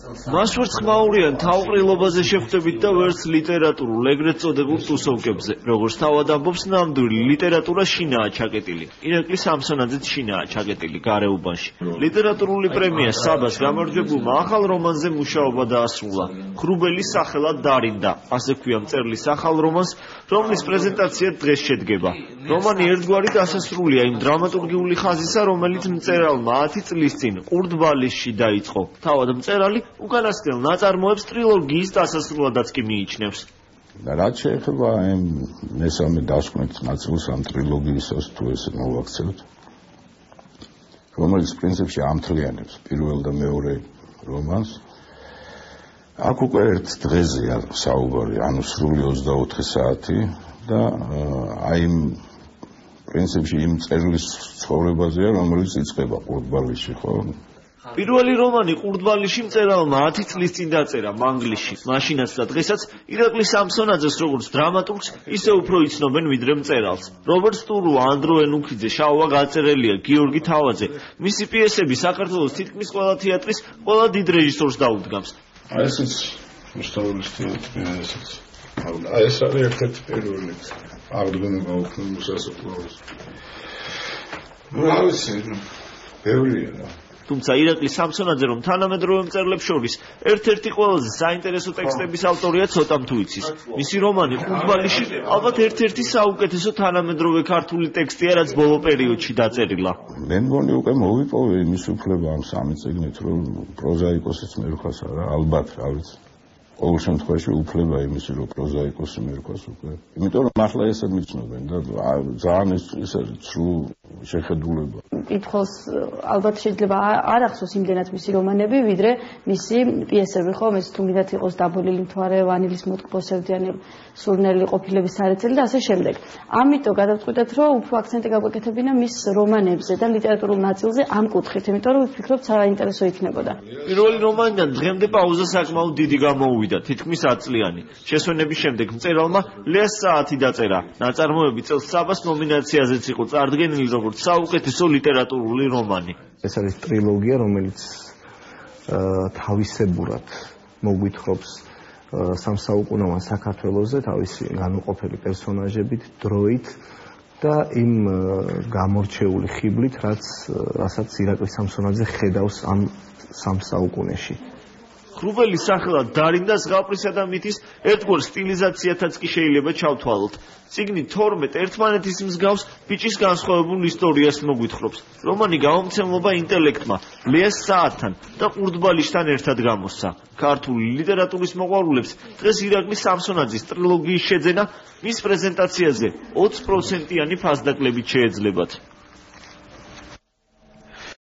მას ვერც ხმაურიან თავყრილობაზე შეხვდებით და ვერც ლიტერატურულ ეგრეთ წოდებულ ტუსოვკებზე. როგორც თავად ამბობს, ნამდვილი ლიტერატურა შინაა ჩაკეტილი. ირაკლი სამსონაძეც შინაა ჩაკეტილი გარეუბანში. ლიტერატურული პრემია საბას გამარჯვებულმა ახალ რომანზე მუშაობა დაასრულა. ხრუბელი სახელად დარინდა, ასე ქვია მწერლის ახალ რომანს, რომლის პრეზენტაცია დღეს შედგება. რომანი ერთგვარი დასასრულია იმ დრამატურგიული ხაზისა, რომელიც მწერალმა 10 წლის წინ ყურდბალისში დაიწყო. თავად მწერალი უკანასკნელ ნაწარმოებს ტრილოგიის დასასრულადაც კი მიიჩნევს. რაც შეეხება იმ მესამე დასკვნით ნაწილს ამ ტრილოგიისას თუ ესე მოვაქცევთ, რომელიც პრინციპში ამთლიანებს პირველ და მეორე რომანს. აქ უკვე ერთ დღეზეა საუბარი, ანუ სრული 24 საათი და აი პრინციპში იმ წერლის ცხოვრებაზეა, რომელიც იწყება ყურდბალისში, ხო? პირველი რომანი ყურდბალისში მწერალმა 10 წლის წინ დაწერა მანგლისში. მაშინაც და დღესაც ირაკლი სამსონაძეს როგორც დრამატურგს ისე უფრო იცნობენ ვიდრე მწერალს. რობერტ სტურუა, ანდრო ენუქიძე, შავა გაწერელია, გიორგი თავაძე. მისი პიესები საქართველოს თითქმის ყველა თეატრის ყველა დიდ რეჟისორს დაუდგამს. აი ესეც მოსწავლეების თეატრი, ესეც. აი ეს არის ერთ-ერთი პირველი აღდგენა უქმნის სასოფლოების. რა ვიცი, ბევრია რა. თუმცა ირაკლი სამსონაძე რომ თანამედროვე მწერლებს შორის ერთ-ერთი ყველაზე საინტერესო ტექსტების ავტორია ცოტამ თუ იცის. მისი რომანი ყურდბალისში ალბათ ერთ-ერთი საუკეთესო თანამედროვე ქართული ტექსტია, რაც ბოლო პერიოდში დაწერილა. მე მგონი უკვე მოვიპოვე იმის უფლება ამ სამი წიგნით, რომ პროზაიკოსიც მერხვას არა, ალბათ, რა ვიცი. ყოველ შემთხვევაში უფლება იმისი, რომ პროზაიკოსი მერხვას უკვე. იმიტომ რომ ახლა ესე მიცნობენ და ძალიან ეს ცრუ შეხედულება. კითხოს ალბათ შეიძლება არ ახსოვს იმდენად მისი რომანები, ვიდრე მისი პიესები, ხო, ეს თუ მიდათ იყოს დაბოლილი მთვარე, ვანილის მოტკბოსებდიანი სურნელი ყოფილების სარეცელი და ასე შემდეგ. ამიტომ გადავწყვიტეთ, რომ უფრო აქცენტი გაგვეკეთებინა მის რომანებზე და ლიტერატურულ ნაწილზე ამ კუთხით, იმიტომ რომ ვფიქრობ საინტერესო იქნებოდა. პირველი რომანიდან დღემდე პაუზა საკმაოდ დიდი გამოუვიდა, თითქმის 10 წლიანი. შესვენების შემდეგ მწერალმა ლეს საათი დაწერა. ნაწარმოები წელს საბას ნომინაციაზეც იყო წარდგენილი როგორც საუკეთესო ლიტერატურული რომანი. ეს არის ტრილოგია, რომელიც თავისებურად მოგვითხრობს სამსაუკუნოვან საქართველოზე თავისი განუყოფელი პერსონაჟებით, დროით და იმ გამორჩეული ხიბლით, რასაც ირაკლი სამსონაძე ხედავს ამ სამსაუკუნეში. ხრუბელი სახელად დარინდა ზღაპრისა და მითის ერთგვარ სტილიზაციათაც კი შეიძლება ჩავთვალოთ. წიგნი 12 ერთმანეთის მსგავს ბიჭის განსხვავებულ ისტორიას მოგვითხრობს. რომანი გამომცემლობა ინტელექტმა, ლეს საათთან და ყურდბალისთან ერთად გამოსცა. ქართული ლიტერატურის მოყვარულებს დღეს ირაკლი სამსონაძის ტრილოგიის შეძენა მის პრეზენტაციაზე 20%-იანი ფასდაკლებით შეეძლებათ.